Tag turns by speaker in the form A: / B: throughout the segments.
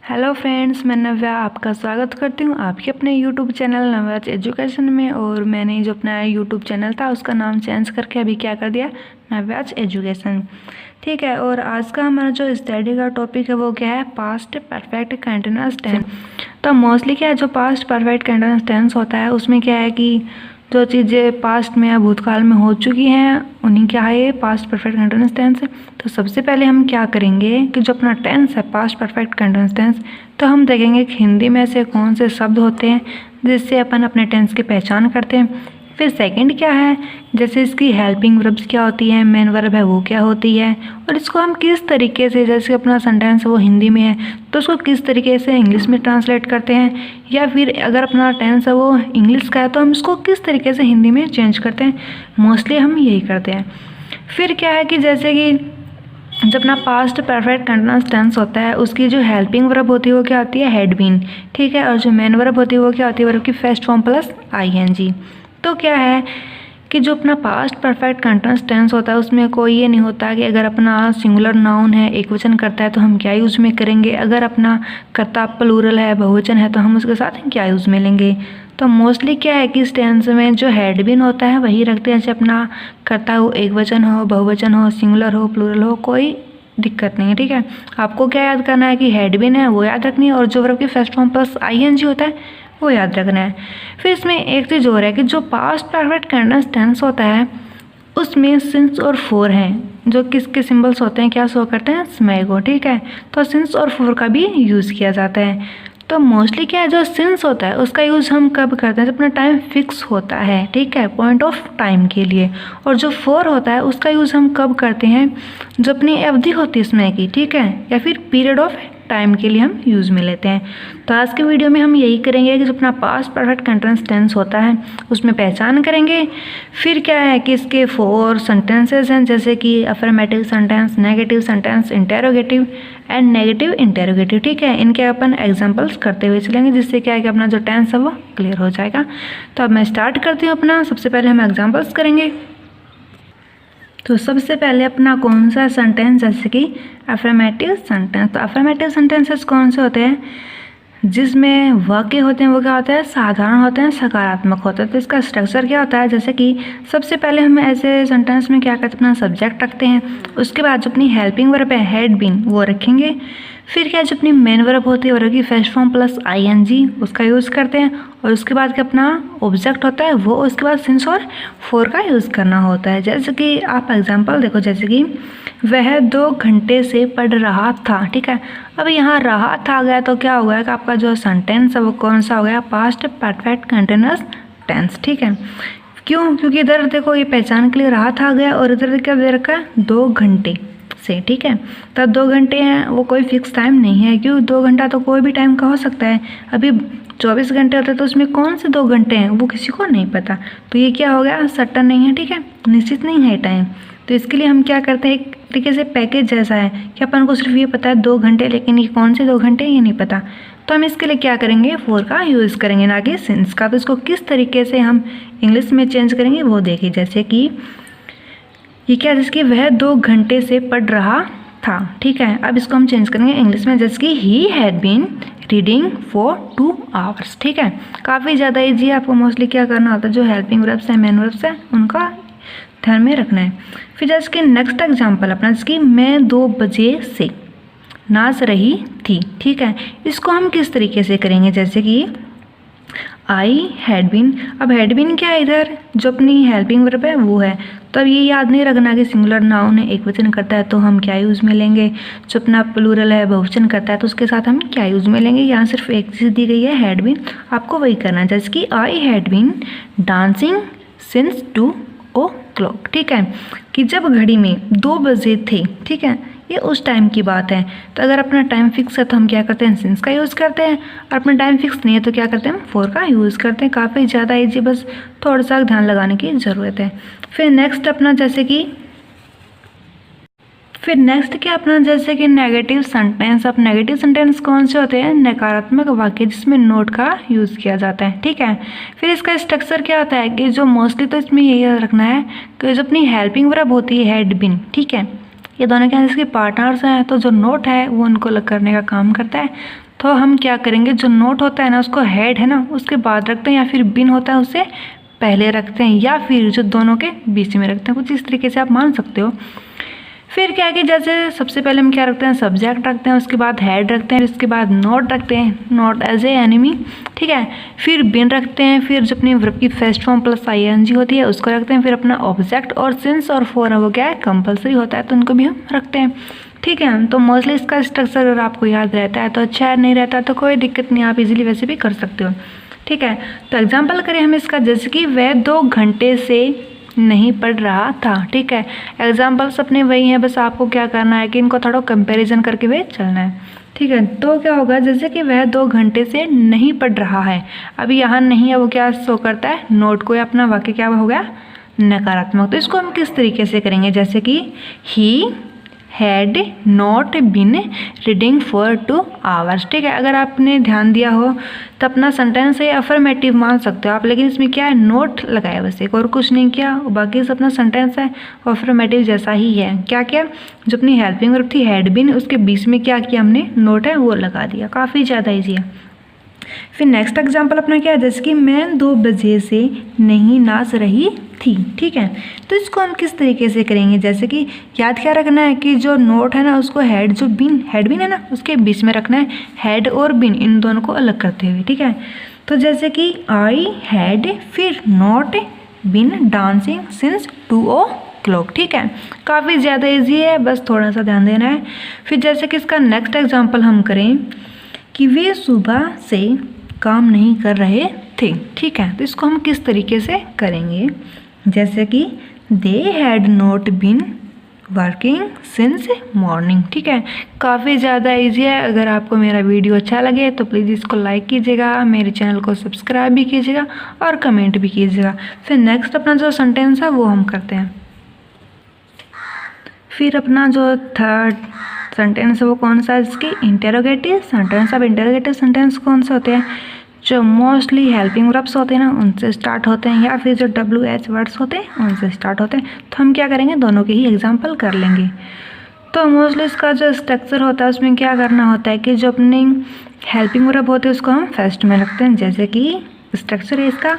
A: Hello friends, मैं नव्या आपका स्वागत करती हूँ आपके अपने यूट्यूब चैनल नव्याज एजुकेशन में। और मैंने जो अपना यूट्यूब चैनल था उसका नाम चेंज करके अभी क्या कर दिया, नव्याज एजुकेशन। ठीक है। और आज का हमारा जो स्टडी का टॉपिक है वो क्या है, पास्ट परफेक्ट कंटिन्यूअस टेंस। तो मोस्टली क्या है, जो पास्ट परफेक्ट कंटिन्यूअस टेंस होता है उसमें क्या है कि जो चीज़ें पास्ट में या भूतकाल में हो चुकी हैं उन्हीं क्या है ये पास्ट परफेक्ट कंटिन्यूअस टेंस है। तो सबसे पहले हम क्या करेंगे कि जो अपना टेंस है पास्ट परफेक्ट कंटिन्यूअस टेंस, तो हम देखेंगे कि हिंदी में से कौन से शब्द होते हैं जिससे अपन अपने टेंस की पहचान करते हैं। फिर सेकंड क्या है, जैसे इसकी हेल्पिंग वर्ब्स क्या होती है, मेन वर्ब है वो क्या होती है, और इसको हम किस तरीके से, जैसे अपना सेंटेंस वो हिंदी में है तो उसको किस तरीके से इंग्लिश में ट्रांसलेट करते हैं, या फिर अगर अपना टेंस है वो इंग्लिश का है तो हम इसको किस तरीके से हिंदी में चेंज करते हैं। मोस्टली हम यही करते हैं। फिर क्या है कि जैसे कि जब अपना पास्ट परफेक्ट कंटिन्यूअस टेंस होता है उसकी जो हेल्पिंग वर्ब होती है वो क्या होती है, हैड बीन। ठीक है। और जो मेन वर्ब होती है वो क्या होती है, वर्ब की फर्स्ट फॉर्म प्लस आईएनजी। तो क्या है कि जो अपना पास्ट परफेक्ट कंटिन्यूअस टेंस होता है उसमें कोई ये नहीं होता कि अगर अपना सिंगुलर नाउन है एक वचन करता है तो हम क्या यूज़ में करेंगे, अगर अपना कर्ता प्लूरल है बहुवचन है तो हम उसके साथ क्या यूज़ में लेंगे। तो मोस्टली क्या है कि इस टेंस में जो हैड बीन होता है वही रखते हैं, चाहे अपना कर्ता हो एक वचन हो बहुवचन हो सिंगुलर हो प्लूरल हो, कोई दिक्कत नहीं है। ठीक है। आपको क्या याद करना है कि हैड बीन है वो याद रखनी है, और जो वर्ब की फर्स्ट फॉर्म प्लस आईएनजी होता है वो याद रखना है। फिर इसमें एक चीज़ और है कि जो पास्ट परफेक्ट कंटिन्यूअस टेंस होता है उसमें सिंस और फोर हैं, जो किसके सिंबल्स होते हैं, क्या शो करते हैं, समय को। ठीक है। तो सिंस और फोर का भी यूज़ किया जाता है। तो मोस्टली क्या है, जो सिंस होता है उसका यूज़ हम कब करते हैं, जब अपना टाइम फिक्स होता है। ठीक है, पॉइंट ऑफ टाइम के लिए। और जो फोर होता है उसका यूज़ हम कब करते हैं, जो अपनी अवधि होती है समय की। ठीक है, या फिर पीरियड ऑफ टाइम के लिए हम यूज़ में लेते हैं। तो आज के वीडियो में हम यही करेंगे कि जो अपना पास्ट परफेक्ट कंटिन्यूअस टेंस होता है उसमें पहचान करेंगे। फिर क्या है कि इसके फोर सेंटेंसेस हैं, जैसे कि affirmative sentence, negative sentence, interrogative and negative interrogative. ठीक है, इनके अपन एग्जांपल्स करते हुए चलेंगे, जिससे क्या है कि अपना जो टेंस है वो क्लियर हो जाएगा। तो अब मैं स्टार्ट करती हूँ अपना। सबसे पहले हम एग्जाम्पल्स करेंगे। तो सबसे पहले अपना कौन सा सेंटेंस, जैसे कि अफर्मेटिव सेंटेंस। तो अफर्मेटिव सेंटेंसेस कौन से होते हैं, जिसमें वाक्य होते हैं वो क्या होता है, साधारण होते हैं, सकारात्मक होते हैं। तो इसका स्ट्रक्चर क्या होता है, जैसे कि सबसे पहले हम ऐसे सेंटेंस में क्या करते हैं, अपना सब्जेक्ट रखते हैं, उसके बाद जो अपनी हेल्पिंग वर्ब है हैड बीन वो रखेंगे। फिर क्या, जो अपनी मेन वर्ब होती है वर्ब की फर्स्ट फॉर्म प्लस आईएनजी उसका यूज़ करते हैं, और उसके बाद क्या अपना ऑब्जेक्ट होता है वो, उसके बाद सिंस और फोर का यूज़ करना होता है। जैसे कि आप एग्जांपल देखो, जैसे कि वह 2 घंटे से पढ़ रहा था। ठीक है। अब यहाँ रहा था आ गया तो क्या हो गया कि आपका जो सेंटेंस है वो कौन सा हो गया, पास्ट परफेक्ट कंटिन्यूअस टेंस। ठीक है। क्यों, क्योंकि इधर देखो ये पहचान के लिए रहा था आ गया, और इधर क्या दे रखा है, 2 घंटे से। ठीक है। तब 2 घंटे हैं, वो कोई फिक्स टाइम नहीं है, क्यों 2 घंटा तो कोई भी टाइम का हो सकता है। अभी 24 घंटे होते तो उसमें कौन से 2 घंटे हैं वो किसी को नहीं पता। तो ये क्या हो गया, सट्टा नहीं है। ठीक है, निश्चित नहीं है टाइम। तो इसके लिए हम क्या करते हैं, एक तरीके से पैकेज जैसा है कि अपन को सिर्फ ये पता है 2 घंटे, लेकिन ये कौन से 2 घंटे ये नहीं पता। तो हम इसके लिए क्या करेंगे, फोर का यूज़ करेंगे, ना कि सिंस का। तो इसको किस तरीके से हम इंग्लिश में चेंज करेंगे वो देखिए। जैसे कि ये क्या, जिसकी वह 2 घंटे से पढ़ रहा था। ठीक है। अब इसको हम चेंज करेंगे इंग्लिश में, जैसे कि he had been reading for 2 hours. ठीक है, काफ़ी ज़्यादा ईजी है। आपको मोस्टली क्या करना होता है, जो हेल्पिंग वर्ब्स हैं मेन वर्ब्स हैं उनका ध्यान में रखना है। फिर जैसे कि नेक्स्ट एग्जाम्पल अपना, जैसे मैं 2 बजे से नाच रही थी। ठीक है, इसको हम किस तरीके से करेंगे, जैसे कि आई हैड बीन। अब हैड बीन क्या है, इधर जो अपनी हेल्पिंग वर्ब है वो है। तो अब ये याद नहीं रखना कि सिंगुलर नाउन है एक वचन करता है तो हम क्या यूज़ में लेंगे, जो अपना प्लूरल है बहुवचन करता है तो उसके साथ हम क्या यूज़ में लेंगे। यहाँ सिर्फ एक चीज़ दी गई है, हैड बीन, आपको वही करना है। जैसे कि I had been dancing since 2 o'clock। ठीक है, कि जब घड़ी में 2 बजे थे। ठीक है, ये उस टाइम की बात है। तो अगर अपना टाइम फिक्स है तो हम क्या करते हैं, सिंस का यूज़ करते हैं, और अपना टाइम फिक्स नहीं है तो क्या करते हैं, फोर का यूज़ करते हैं। काफ़ी ज़्यादा ईजी, बस थोड़ा सा ध्यान लगाने की ज़रूरत है। फिर नेक्स्ट अपना, जैसे कि फिर नेक्स्ट क्या अपना, जैसे कि नेगेटिव सेंटेंस। अब नेगेटिव सेंटेंस कौन से होते हैं, नकारात्मक वाक्य जिसमें नोट का यूज़ किया जाता है। ठीक है। फिर इसका स्ट्रक्चर क्या होता है कि जो मोस्टली तो इसमें यही याद रखना है कि जो अपनी हेल्पिंग वर्ब होती है हैड बीन। ठीक है, ये दोनों क्या है, इसके पार्टनर्स हैं, तो जो नोट है वो उनको अलग करने का काम करता है। तो हम क्या करेंगे, जो नोट होता है ना उसको हेड है ना उसके बाद रखते हैं, या फिर बिन होता है उससे पहले रखते हैं, या फिर जो दोनों के बीच में रखते हैं। कुछ इस तरीके से आप मान सकते हो। फिर क्या है कि जैसे सबसे पहले हम क्या रखते हैं, सब्जेक्ट रखते हैं, उसके बाद हेड रखते हैं, उसके बाद नोट रखते हैं, नोट एज ए एनिमी, ठीक है। फिर बिन रखते हैं, फिर जो अपनी वर्ब की फर्स्ट फॉर्म प्लस ING होती है उसको रखते हैं, फिर अपना ऑब्जेक्ट और सिंस और फॉर वो क्या है कंपलसरी होता है तो उनको भी हम रखते हैं, ठीक है। तो मोस्टली इसका स्ट्रक्चर अगर आपको याद रहता है तो अच्छा है, नहीं रहता तो कोई दिक्कत नहीं, आप इजीली वैसे भी कर सकते हो, ठीक है। तो एग्जांपल करें हम इसका, जैसे कि वह 2 घंटे से नहीं पढ़ रहा था, ठीक है। एग्जाम्पल्स अपने वही हैं, बस आपको क्या करना है कि इनको थोड़ा कंपैरिजन करके हुए चलना है, ठीक है। तो क्या होगा, जैसे कि वह 2 घंटे से नहीं पढ़ रहा है, अभी यहाँ नहीं है वो क्या शो करता है, नोट को, अपना वाक्य क्या हो गया नकारात्मक। तो इसको हम किस तरीके से करेंगे, जैसे कि he had not been reading for 2 hours, ठीक है। अगर आपने ध्यान दिया हो तो अपना सेंटेंस है अफर्मेटिव मान सकते हो आप, लेकिन इसमें क्या है नोट लगाया बस, एक और कुछ नहीं किया, बाकी सब अपना सेंटेंस है अफर्मेटिव जैसा ही है। क्या किया, जो अपनी हेल्पिंग वर्ब थी हैड बिन उसके बीच में क्या किया हमने, नोट है वो लगा दिया, काफ़ी ज़्यादा ईजी है। फिर नेक्स्ट एग्जाम्पल अपना क्या है, जैसे कि मैं 2 बजे से नहीं नाच रही थी, ठीक है। तो इसको हम किस तरीके से करेंगे, जैसे कि याद क्या रखना है कि जो नोट है ना उसको हेड, जो बिन हेड बिन है ना उसके बीच में रखना है, हेड और बिन इन दोनों को अलग करते हुए, ठीक है। तो जैसे कि आई हैड फिर not been dancing since 2 o'clock, ठीक है। काफ़ी ज़्यादा ईजी है, बस थोड़ा सा ध्यान देना है। फिर जैसे कि इसका नेक्स्ट एग्जाम्पल हम करें कि वे सुबह से काम नहीं कर रहे थे, ठीक है। तो इसको हम किस तरीके से करेंगे, जैसे कि they had not been working since morning, ठीक है। काफ़ी ज़्यादा ईजी है। अगर आपको मेरा वीडियो अच्छा लगे तो प्लीज़ इसको लाइक कीजिएगा, मेरे चैनल को सब्सक्राइब भी कीजिएगा और कमेंट भी कीजिएगा। फिर नेक्स्ट अपना जो सेंटेंस है वो हम करते हैं। फिर अपना जो थर्ड सेंटेंस है वो कौन सा है, इसकी इंटेरोगेटिव सेंटेंस। अब इंटेरोगेटिव सेंटेंस कौन से होते हैं, जो मोस्टली हेल्पिंग वर्ब्स होते हैं ना उनसे स्टार्ट होते हैं, या फिर जो WH वर्ड्स होते हैं उनसे स्टार्ट होते हैं। तो हम क्या करेंगे, दोनों के ही एग्जाम्पल कर लेंगे। तो मोस्टली इसका जो स्ट्रक्चर होता है उसमें क्या करना होता है कि जो अपनी हेल्पिंग वर्ब होते हैं उसको हम फर्स्ट में रखते हैं, जैसे कि स्ट्रक्चर है इसका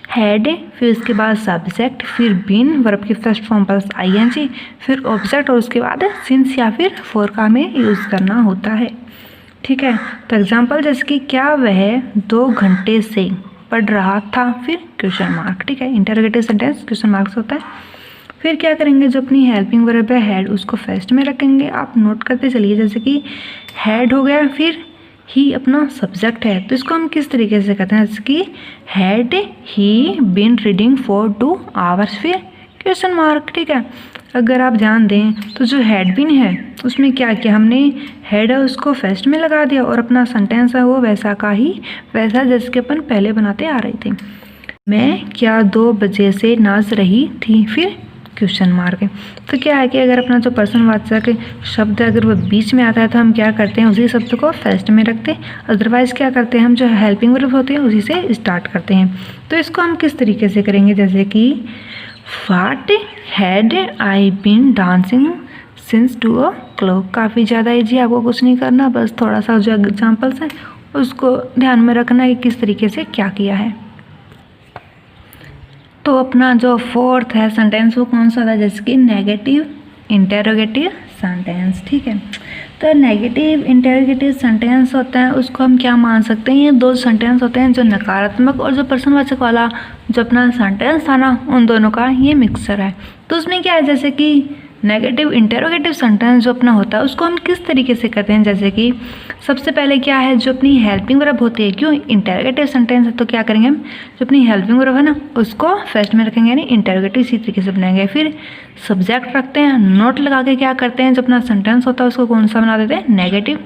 A: हैड, फिर उसके बाद सब्जेक्ट, फिर बीन वर्ब की फर्स्ट फॉर्म प्लस ING, फिर ऑब्जेक्ट और उसके बाद सिंस या फिर फॉर का हमें यूज़ करना होता है, ठीक है। तो एग्जांपल जैसे कि क्या वह 2 घंटे से पढ़ रहा था, फिर क्वेश्चन मार्क, ठीक है। इंटरोगेटिव सेंटेंस क्वेश्चन मार्क्स होता है। फिर क्या करेंगे, जो अपनी हेल्पिंग वर्ब है हैड उसको फर्स्ट में रखेंगे, आप नोट करते चलिए, जैसे कि हैड हो गया, फिर ही अपना सब्जेक्ट है, तो इसको हम किस तरीके से कहते हैं, जैसे कि had he been reading for 2 hours, फिर क्वेश्चन मार्क, ठीक है। अगर आप ध्यान दें तो जो हैड बीन है उसमें क्या किया हमने, हैड है उसको फर्स्ट में लगा दिया और अपना सेंटेंस है वो वैसा का ही वैसा जैसे कि अपन पहले बनाते आ रहे थे। मैं क्या 2 बजे से नाच रही थी, फिर क्वेश्चन मार्क है। तो क्या है कि अगर अपना जो पर्सनवाचक शब्द है अगर वो बीच में आता है तो हम क्या करते हैं, उसी शब्द को फर्स्ट में रखते हैं, अदरवाइज क्या करते हैं हम जो हेल्पिंग वर्ब होते हैं उसी से स्टार्ट करते हैं। तो इसको हम किस तरीके से करेंगे, जैसे कि what had I been dancing since 2 o'clock। काफ़ी ज़्यादा ईजी, आपको कुछ नहीं करना, बस थोड़ा सा जो एग्जाम्पल्स हैं उसको ध्यान में रखना है कि किस तरीके से क्या किया है। तो अपना जो फोर्थ है सेंटेंस वो कौन सा था, जैसे कि नेगेटिव इंटेरोगेटिव सेंटेंस, ठीक है। तो नेगेटिव इंटेरोगेटिव सेंटेंस होता है उसको हम क्या मान सकते हैं, ये 2 सेंटेंस होते हैं, जो नकारात्मक और जो प्रश्नवाचक वाला जो अपना सेंटेंस था ना उन दोनों का ये मिक्सचर है। तो उसमें क्या है, जैसे कि नेगेटिव इंटेरोगेटिव सेंटेंस जो अपना होता है उसको हम किस तरीके से करते हैं, जैसे कि सबसे पहले क्या है जो अपनी हेल्पिंग वर्ब होती है, क्यों इंटेरोगेटिव सेंटेंस है तो क्या करेंगे हम जो अपनी हेल्पिंग वर्ब है ना उसको फर्स्ट में रखेंगे, यानी इंटेरोगेटिव इसी तरीके से बनाएंगे। फिर सब्जेक्ट रखते हैं, नोट लगा के क्या करते हैं जो अपना सेंटेंस होता है उसको कौन सा बना देते हैं, नेगेटिव।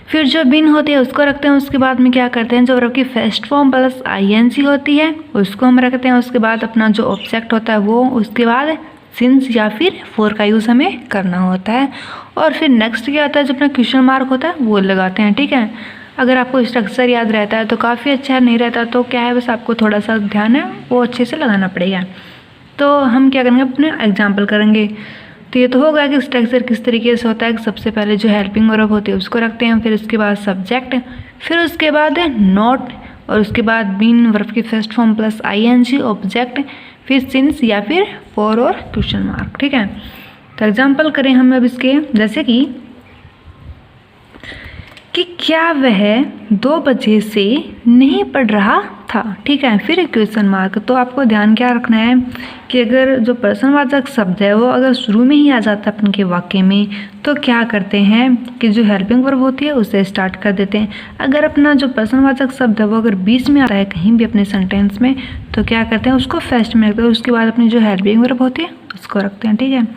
A: फिर जो बिन होती है उसको रखते हैं, उसके बाद में क्या करते हैं जो वर्ब की फर्स्ट फॉर्म प्लस ING होती है उसको हम रखते हैं, उसके बाद अपना जो ऑब्जेक्ट होता है वो, उसके बाद सिंस या फिर फॉर का यूज़ हमें करना होता है। और फिर नेक्स्ट क्या आता है जो अपना क्वेश्चन मार्क होता है वो लगाते हैं, ठीक है। अगर आपको स्ट्रक्चर याद रहता है तो काफ़ी अच्छा है, नहीं रहता तो क्या है बस आपको थोड़ा सा ध्यान है वो अच्छे से लगाना पड़ेगा। तो हम क्या करेंगे अपने एग्जाम्पल करेंगे। तो तो ये तो होगा कि स्ट्रक्चर किस तरीके से होता है कि सबसे पहले जो हेल्पिंग वर्ब होती है उसको रखते हैं, फिर उसके बाद सब्जेक्ट, फिर उसके बाद नॉट, और उसके बाद बीन वर्ब की first form plus ING object, फिर सिंस या फिर फॉर और क्वेश्चन मार्क। ठीक है, तो एग्जाम्पल करें हम अब इसके, जैसे कि क्या वह 2 बजे से नहीं पढ़ रहा था। ठीक है, फिर क्वेश्चन मार्क। तो आपको ध्यान क्या रखना है कि अगर जो प्रश्नवाचक शब्द है वो अगर शुरू में ही आ जाता है अपन के वाक्य में, तो क्या करते हैं कि जो हेल्पिंग वर्ब होती है उससे स्टार्ट कर देते हैं। अगर अपना जो प्रश्नवाचक शब्द है वो अगर बीच में आता है कहीं भी अपने सेंटेंस में, तो क्या करते हैं उसको फर्स्ट में रखते हैं, उसके बाद अपनी जो हेल्पिंग वर्ब होती है उसको रखते हैं। ठीक है,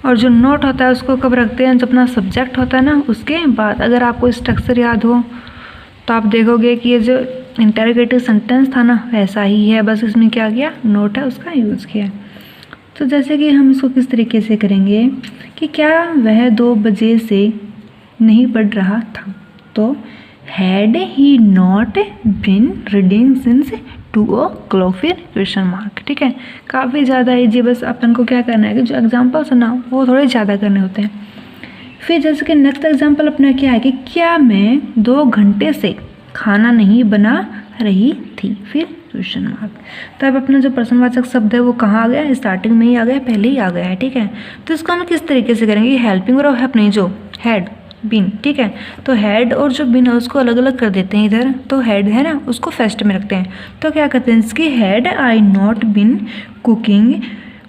A: और जो नोट होता है उसको कब रखते हैं, जब अपना सब्जेक्ट होता है ना उसके बाद। अगर आपको स्ट्रक्चर याद हो तो आप देखोगे कि ये जो इंटरोगेटिव सेंटेंस था ना वैसा ही है, बस इसमें क्या किया, नोट है उसका यूज़ किया। तो जैसे कि हम इसको किस तरीके से करेंगे कि क्या वह 2 बजे से नहीं पढ़ रहा था, तो had he not been reading since 2 o'clock, फिर क्वेश्चन मार्क। ठीक है, काफ़ी ज़्यादा ईजी, बस अपन को क्या करना है कि जो एग्जाम्पल्स है ना वो थोड़े ज़्यादा करने होते हैं। फिर जैसे कि नेक्स्ट एग्जाम्पल अपना क्या है कि क्या मैं 2 घंटे से खाना नहीं बना रही थी, फिर क्वेश्चन मार्क। तब अपना जो प्रश्नवाचक शब्द है वो कहाँ आ गया, स्टार्टिंग में ही आ गया, पहले ही आ गया है। ठीक है, तो इसको हम किस तरीके से करेंगे, हेल्पिंग वर्ब है अपनी जो हैड बिन। ठीक है, तो हेड और जो बिन है उसको अलग अलग कर देते हैं इधर। तो हेड है ना उसको फर्स्ट में रखते हैं, तो क्या करते हैं इसकी had I not been cooking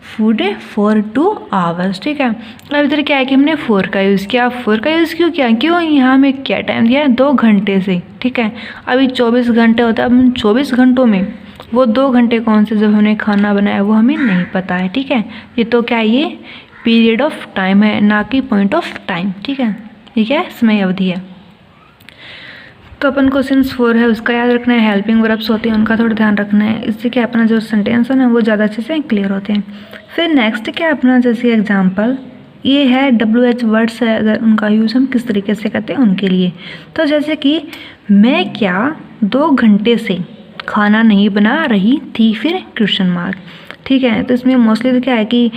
A: food for 2 hours। ठीक है, अब इधर क्या है कि हमने फॉर का यूज़ किया। फॉर का यूज़ क्यों किया, क्यों यहाँ में क्या टाइम दिया है, 2 घंटे से। ठीक है, अभी 24 घंटे होता है, अब 24 घंटों में वो 2 घंटे कौन से जब हमने खाना बनाया वो हमें नहीं पता है। ठीक है, ये तो क्या ये पीरियड ऑफ टाइम है ना कि पॉइंट ऑफ टाइम। ठीक है, ठीक है, समय अवधि है। तो अपन को सिंस 4 है उसका याद रखना है, हेल्पिंग वर्ब्स होते हैं उनका थोड़ा ध्यान रखना है, इससे क्या अपना जो सेंटेंस है ना वो ज़्यादा अच्छे से क्लियर होते हैं। फिर नेक्स्ट क्या अपना जैसे एग्जांपल ये है WH वर्ड्स है, अगर उनका यूज़ हम किस तरीके से करते हैं उनके लिए। तो जैसे कि मैं क्या 2 घंटे से खाना नहीं बना रही थी, फिर क्वेश्चन मार्क। ठीक है, तो इसमें मोस्टली तो क्या है कि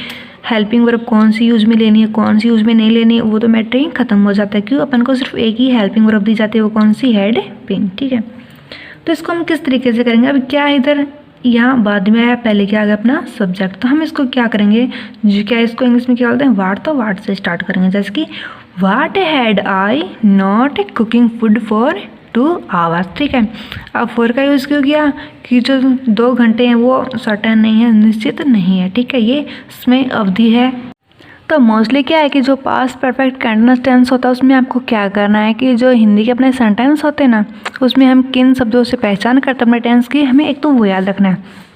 A: हेल्पिंग वर्ब कौन सी यूज़ में लेनी है कौन सी यूज़ में नहीं लेनी है वो तो मैटर ही खत्म हो जाता है, क्यों अपन को सिर्फ एक ही हेल्पिंग वर्ब दी जाती है, वो कौन सी, हेड बिन। ठीक है, तो इसको हम किस तरीके से करेंगे, अब क्या इधर यहाँ बाद में आया, पहले क्या आ गया अपना सब्जेक्ट। तो हम इसको क्या करेंगे, जो क्या इसको इंग्लिश में क्या बोलते हैं, वाट, तो वाट से स्टार्ट करेंगे। जैसे कि what had I not cooking food for 2 hours। ठीक है, अब फॉर का यूज़ क्यों किया कि जो 2 घंटे हैं वो सर्टेन नहीं है, निश्चित नहीं है। ठीक है, ये समय अवधि है। तो मोस्टली क्या है कि जो पास्ट परफेक्ट कंटिन्यूअस टेंस होता है उसमें आपको क्या करना है कि जो हिंदी के अपने सेंटेंस होते हैं ना उसमें हम किन शब्दों से पहचान करते हैं अपने टेंस की, हमें एक तो वो याद रखना है।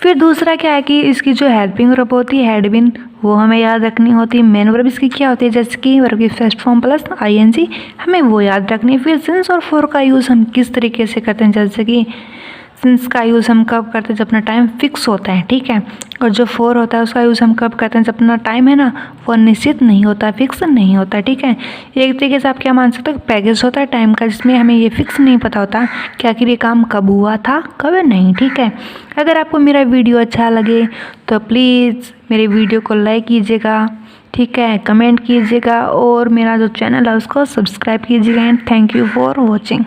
A: फिर दूसरा क्या है कि इसकी जो हेल्पिंग वर्ब होती है हैड बीन वो हमें याद रखनी होती है। मेन वर्ब इसकी क्या होती है, जैसे कि वर्ब की फर्स्ट फॉर्म प्लस आईएनजी, हमें वो याद रखनी है। फिर सिंस और फॉर का यूज़ हम किस तरीके से करते हैं, जैसे कि सिंस का यूज़ हम कब करते हैं जब अपना टाइम फिक्स होता है। ठीक है, और जो फॉर होता है उसका यूज़ हम कब करते हैं जब अपना टाइम है ना वो निश्चित नहीं होता, फिक्स नहीं होता। ठीक है, एक तरीके से आप क्या मान सकते हो, पैकेज होता है टाइम का जिसमें हमें ये फिक्स नहीं पता होता कि आखिर ये काम कब हुआ था कब नहीं। ठीक है, अगर आपको मेरा वीडियो अच्छा लगे तो प्लीज़ मेरे वीडियो को लाइक कीजिएगा, ठीक है, कमेंट कीजिएगा और मेरा जो चैनल है उसको सब्सक्राइब कीजिएगा। And thank you for watching.